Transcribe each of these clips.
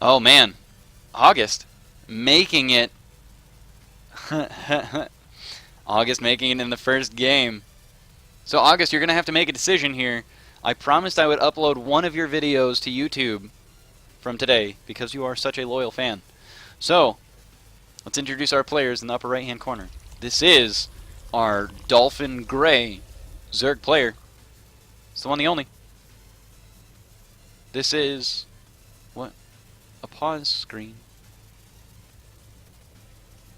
Oh man, August making it. August making it in the first game. So August, you're going to have to make a decision here. I promised I would upload one of your videos to YouTube from today because you are such a loyal fan. So, let's introduce our players in the upper right hand corner. This is our Dolphin Gray Zerg player. It's the one, the only. This is... what? A pause screen.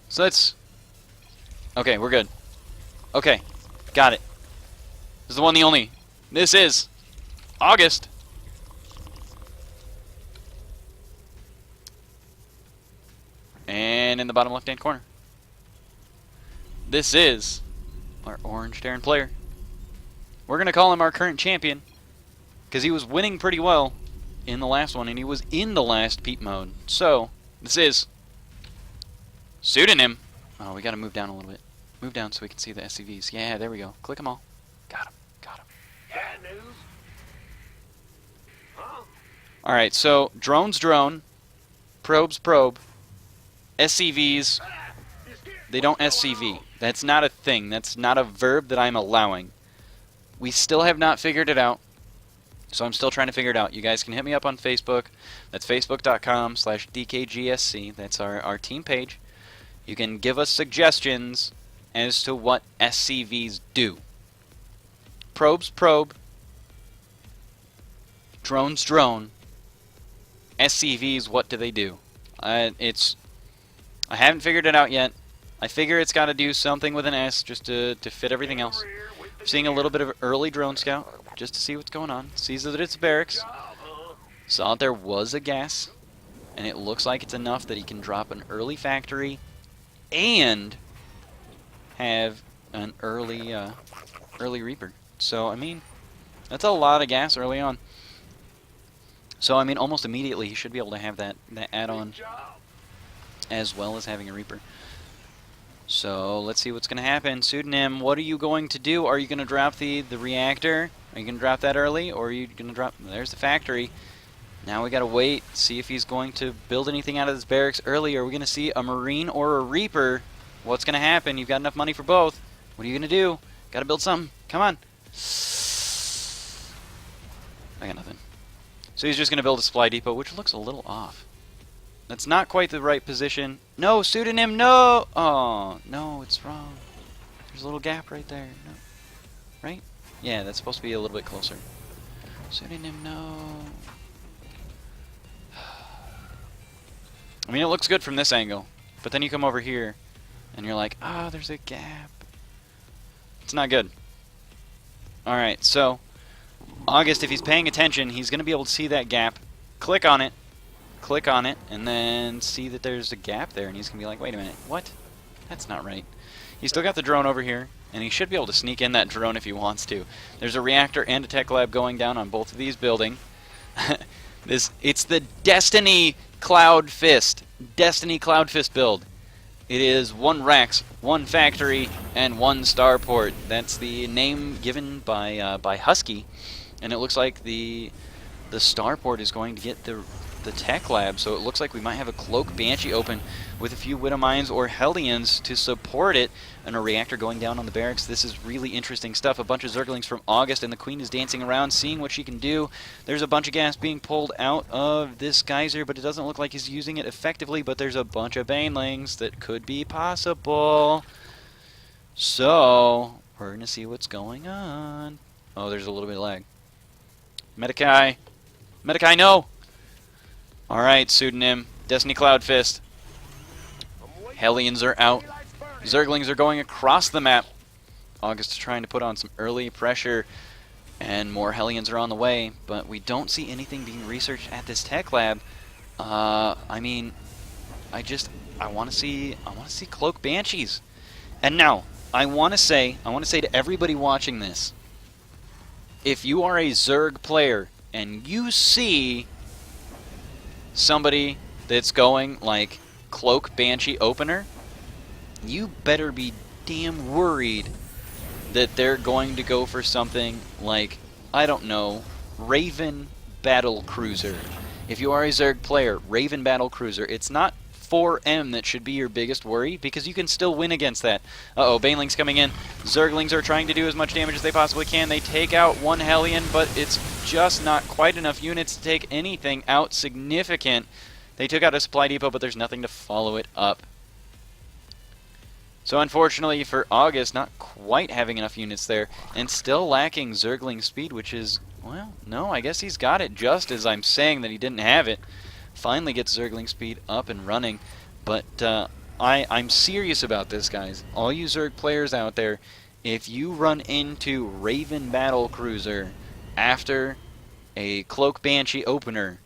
So that's... okay, we're good. Okay, got it. This is the one, the only. This is August. And in the bottom left-hand corner, this is our orange Terran player. We're going to call him our current champion because he was winning pretty well in the last one, and he was in the last Peep mode. So, this is Pseudonym. Oh, we got to move down a little bit. Move down so we can see the SCVs. Yeah, there we go. Click them all. Got him. Got him. Yeah, news. Huh? Alright, so drone's drone, probe's probe, SCVs, they don't SCV. That's not a thing. That's not a verb that I'm allowing. We still have not figured it out, so I'm still trying to figure it out. You guys can hit me up on Facebook. That's facebook.com/DKGSC. That's our team page. You can give us suggestions as to what SCVs do. Probe's probe, drone's drone, SCVs, what do they do? I haven't figured it out yet. I figure it's got to do something with an S just to fit everything else. I'm seeing a little bit of early drone scout just to see what's going on. Sees that it's a barracks. Saw that there was a gas, and it looks like it's enough that he can drop an early factory and have an early Reaper. So, I mean, that's a lot of gas early on. So, I mean, almost immediately he should be able to have that add-on as well as having a Reaper. So, let's see what's going to happen. Pseudonym, what are you going to do? Are you going to drop the reactor? Are you going to drop that early? Or are you going to drop... there's the factory. Now we got to wait, see if he's going to build anything out of this barracks early. Are we going to see a Marine or a Reaper? What's going to happen? You've got enough money for both. What are you going to do? Got to build something. Come on. I got nothing. So he's just going to build a supply depot, which looks a little off. That's not quite the right position. No, Pseudonym, no! Oh, no, it's wrong. There's a little gap right there. No. Right? Yeah, that's supposed to be a little bit closer. Pseudonym, no. I mean, it looks good from this angle. But then you come over here, and you're like, ah, there's a gap. It's not good. Alright, so August, if he's paying attention, he's going to be able to see that gap, click on it, and then see that there's a gap there, and he's going to be like, wait a minute, what? That's not right. He's still got the drone over here, and he should be able to sneak in that drone if he wants to. There's a reactor and a tech lab going down on both of these buildings. It's the Destiny Cloud Fist. Destiny Cloud Fist build. It is 1 Rex, 1 factory, and 1 starport. That's the name given by Husky, and it looks like the starport is going to get the tech lab, so it looks like we might have a Cloak Banshee open with a few Widow Mines or Hellions to support it, and a reactor going down on the barracks. This is really interesting stuff. A bunch of Zerglings from August, and the Queen is dancing around, seeing what she can do. There's a bunch of gas being pulled out of this geyser, but it doesn't look like he's using it effectively, but there's a bunch of Banelings that could be possible. So, we're going to see what's going on. Oh, there's a little bit of lag. Medikai. Medikai, no! Alright, Pseudonym. Destiny Cloud Fist. Hellions are out. Zerglings are going across the map. August is trying to put on some early pressure, and more Hellions are on the way, but we don't see anything being researched at this tech lab. I mean, I want to see Cloak Banshees. And now, I want to say to everybody watching this, if you are a Zerg player and you see somebody that's going like Cloak Banshee opener, you better be damn worried that they're going to go for something like, I don't know, Raven Battle Cruiser. If you are a Zerg player, Raven Battle Cruiser, it's not 4M that should be your biggest worry, because you can still win against that. Uh-oh, Baneling's coming in. Zerglings are trying to do as much damage as they possibly can. They take out one Hellion, but it's just not quite enough units to take anything out significant. They took out a supply depot, but there's nothing to follow it up. So unfortunately for August, not quite having enough units there, and still lacking Zergling speed, which is, well, no, I guess he's got it just as I'm saying that he didn't have it. Finally gets Zergling speed up and running, but I'm serious about this, guys. All you Zerg players out there, if you run into Raven Battle Cruiser after a Cloak Banshee opener,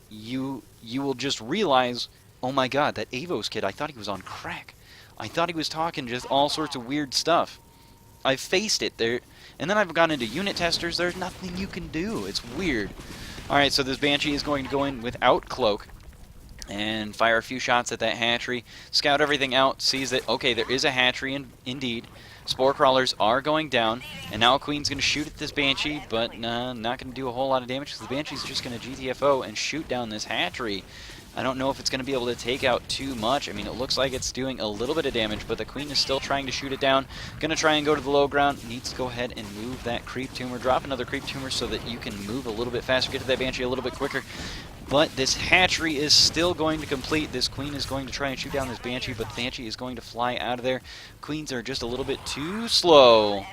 you will just realize, oh my god, that Avos kid, I thought he was on crack. I thought he was talking just all sorts of weird stuff. I've faced it there, and then I've gone into unit testers. There's nothing you can do. It's weird. Alright, so this Banshee is going to go in without Cloak and fire a few shots at that hatchery. Scout everything out, sees that, okay, there is a hatchery indeed. Spore Crawlers are going down, and now Queen's going to shoot at this Banshee, but not going to do a whole lot of damage because the Banshee's just going to GTFO and shoot down this hatchery. I don't know if it's going to be able to take out too much. I mean, it looks like it's doing a little bit of damage, but the Queen is still trying to shoot it down. Going to try and go to the low ground. Needs to go ahead and move that Creep Tumor. Drop another Creep Tumor so that you can move a little bit faster, get to that Banshee a little bit quicker. But this hatchery is still going to complete. This Queen is going to try and shoot down this Banshee, but the Banshee is going to fly out of there. Queens are just a little bit too slow.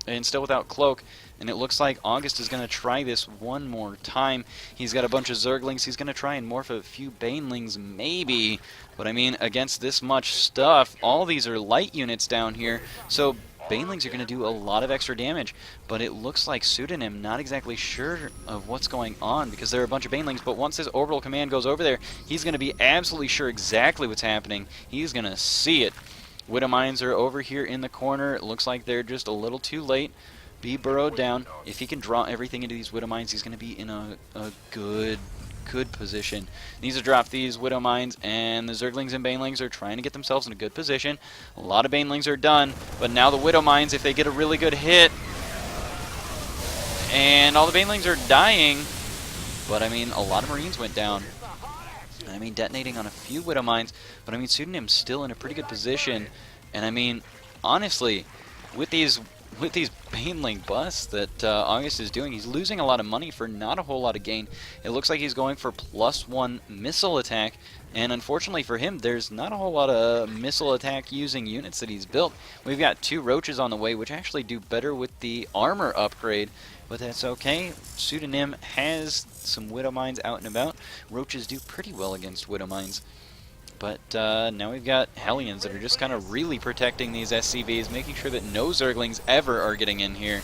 And still without Cloak. And it looks like August is going to try this one more time. He's got a bunch of Zerglings. He's going to try and morph a few Banelings, maybe. But I mean, against this much stuff, all these are light units down here. So Banelings are going to do a lot of extra damage. But it looks like Pseudonym not exactly sure of what's going on because there are a bunch of Banelings. But once his orbital command goes over there, he's going to be absolutely sure exactly what's happening. He's going to see it. Widow Mines are over here in the corner. It looks like they're just a little too late. Be burrowed down. If he can draw everything into these Widow Mines, he's going to be in a good position. Needs to drop these Widow Mines, and the Zerglings and Banelings are trying to get themselves in a good position. A lot of Banelings are done, but now the Widow Mines, if they get a really good hit, and all the Banelings are dying, but I mean, a lot of Marines went down. I mean, detonating on a few Widow Mines, but I mean, Pseudonym's still in a pretty good position, and I mean, honestly, with these Baneling busts that August is doing, he's losing a lot of money for not a whole lot of gain. It looks like he's going for +1 missile attack, and unfortunately for him, there's not a whole lot of missile attack using units that he's built. We've got 2 Roaches on the way, which actually do better with the armor upgrade, but that's okay. Pseudonym has some Widow Mines out and about. Roaches do pretty well against Widow Mines. But now we've got Hellions that are just kind of really protecting these SCVs, making sure that no Zerglings ever are getting in here.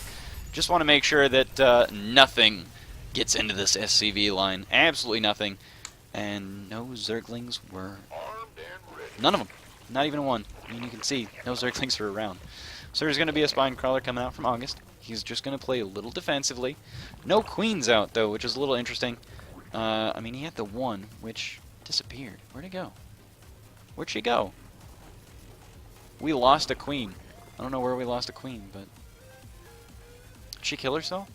Just want to make sure that nothing gets into this SCV line. Absolutely nothing. And no Zerglings were... None of them. Not even one. I mean, you can see no Zerglings are around. So there's going to be a Spine Crawler coming out from August. He's just going to play a little defensively. No Queens out, though, which is a little interesting. I mean, he had the one, which disappeared. Where'd it go? Where'd she go? We lost a Queen. I don't know where we lost a Queen, but... Did she kill herself?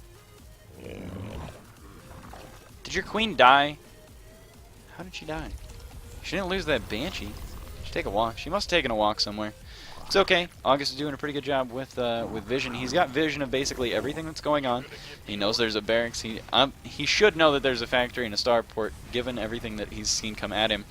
Did your Queen die? How did she die? She didn't lose that Banshee. She take a walk. She must have taken a walk somewhere. It's okay. August is doing a pretty good job with vision. He's got vision of basically everything that's going on. He knows there's a barracks. He should know that there's a factory and a starport, given everything that he's seen come at him.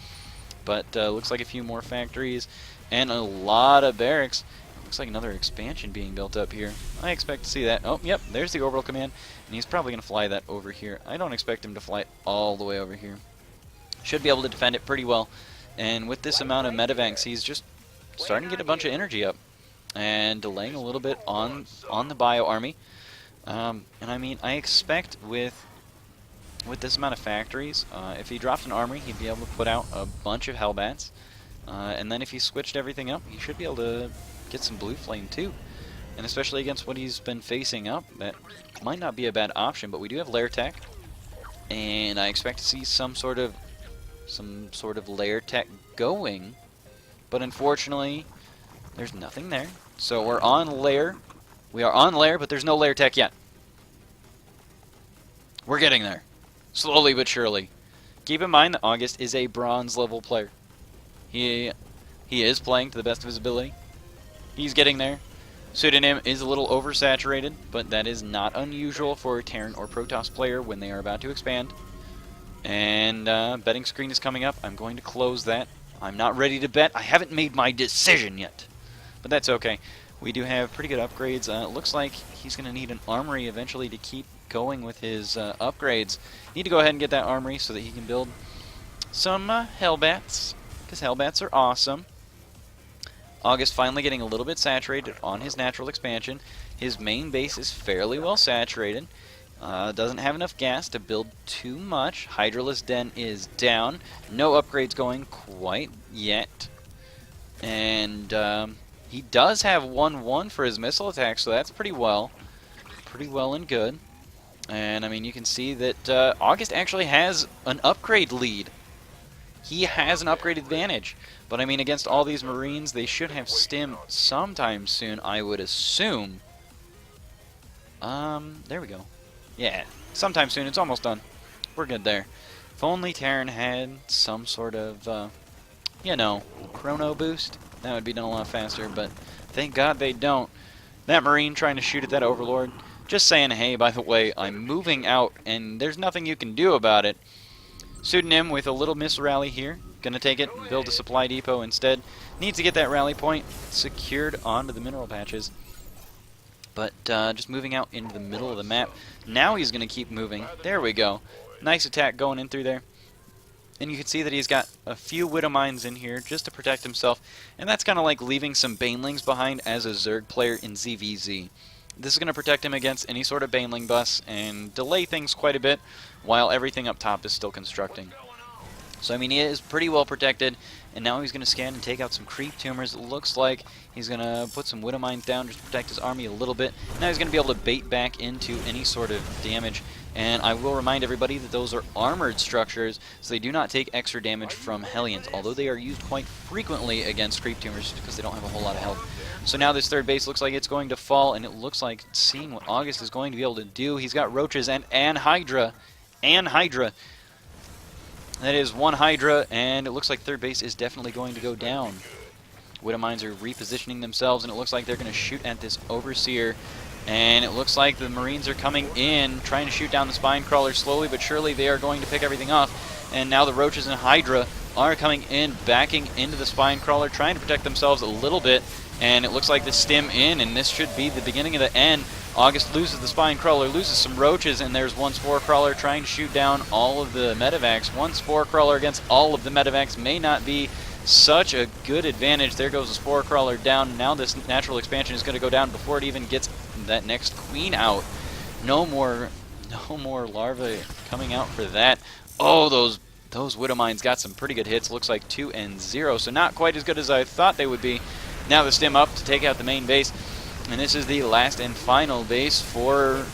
But looks like a few more factories and a lot of barracks. Looks like another expansion being built up here. I expect to see that. Oh, yep, there's the orbital command, and he's probably going to fly that over here. I don't expect him to fly it all the way over here. Should be able to defend it pretty well. And with this amount of medevancs, he's just starting to get a bunch of energy up and delaying a little bit on the bio army. And I mean, I expect with this amount of factories, if he dropped an armory, he'd be able to put out a bunch of Hellbats. And then if he switched everything up, he should be able to get some Blue Flame too. And especially against what he's been facing up, that might not be a bad option. But we do have Lair Tech, and I expect to see some sort of Lair Tech going. But unfortunately, there's nothing there. So we're on Lair. We are on Lair, but there's no Lair Tech yet. We're getting there. Slowly but surely. Keep in mind that August is a bronze level player. He is playing to the best of his ability. He's getting there. Pseudonym is a little oversaturated, but that is not unusual for a Terran or Protoss player when they are about to expand. And betting screen is coming up. I'm going to close that. I'm not ready to bet. I haven't made my decision yet. But that's okay. We do have pretty good upgrades. It looks like he's going to need an armory eventually to keep going with his upgrades. Need to go ahead and get that armory so that he can build some Hellbats, because Hellbats are awesome. August finally getting a little bit saturated on his natural expansion. His main base is fairly well saturated. Doesn't have enough gas to build too much. Hydraless Den is down. No upgrades going quite yet. And he does have 1-1 for his missile attack, so that's pretty well and good. And I mean, you can see that August actually has an upgrade lead. He has an upgrade advantage. But I mean, against all these Marines, they should have stim sometime soon, I would assume. There we go. Yeah, sometime soon. It's almost done. We're good there. If only Terran had some sort of, you know, chrono boost, that would be done a lot faster, but thank God they don't. That Marine trying to shoot at that Overlord, just saying, hey, by the way, I'm moving out, and there's nothing you can do about it. Pseudonym with a little miss rally here. Gonna take it and build a supply depot instead. Needs to get that rally point secured onto the mineral patches. But just moving out into the middle of the map. Now he's gonna keep moving. There we go. Nice attack going in through there. And you can see that he's got a few Widow Mines in here just to protect himself. And that's kind of like leaving some Banelings behind as a Zerg player in ZVZ. This is going to protect him against any sort of Baneling bus and delay things quite a bit while everything up top is still constructing. So I mean, he is pretty well protected, and now he's going to scan and take out some creep tumors. It looks like he's going to put some Widow Mines down just to protect his army a little bit. Now he's going to be able to bait back into any sort of damage. And I will remind everybody that those are armored structures, so they do not take extra damage from Hellions, although they are used quite frequently against creep tumors because they don't have a whole lot of health. So now this third base looks like it's going to fall, and it looks like, seeing what August is going to be able to do, he's got roaches and Hydra. That is one Hydra, and it looks like third base is definitely going to go down. Widow Mines are repositioning themselves, and it looks like they're going to shoot at this Overseer. And it looks like the Marines are coming in, trying to shoot down the Spine Crawler. Slowly but surely they are going to pick everything off. And now the Roaches and Hydra are coming in, backing into the Spine Crawler, trying to protect themselves a little bit. And it looks like the stim in, and this should be the beginning of the end. August loses the Spine Crawler, loses some Roaches, and there's one Spore Crawler trying to shoot down all of the Medivacs. One Spore Crawler against all of the Medivacs may not be such a good advantage. There goes the Spore Crawler down. Now this natural expansion is going to go down before it even gets that next queen out. No more larvae coming out for that. Oh, those Widow Mines got some pretty good hits. Looks like 2 and 0, so not quite as good as I thought they would be. Now the stim up to take out the main base, and this is the last and final base for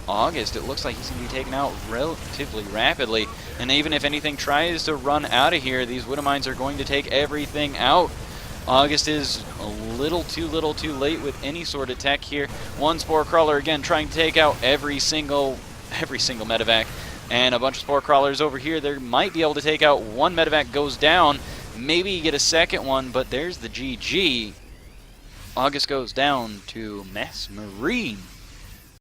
August. It looks like he's going to be taken out relatively rapidly, and even if anything tries to run out of here, these Widow Mines are going to take everything out. August is a little too late with any sort of tech here. One Spore Crawler again trying to take out every single Medivac, and a bunch of Spore Crawlers over here. They might be able to take out one Medivac, goes down. Maybe you get a second one, but there's the GG. August goes down to Mass Marine.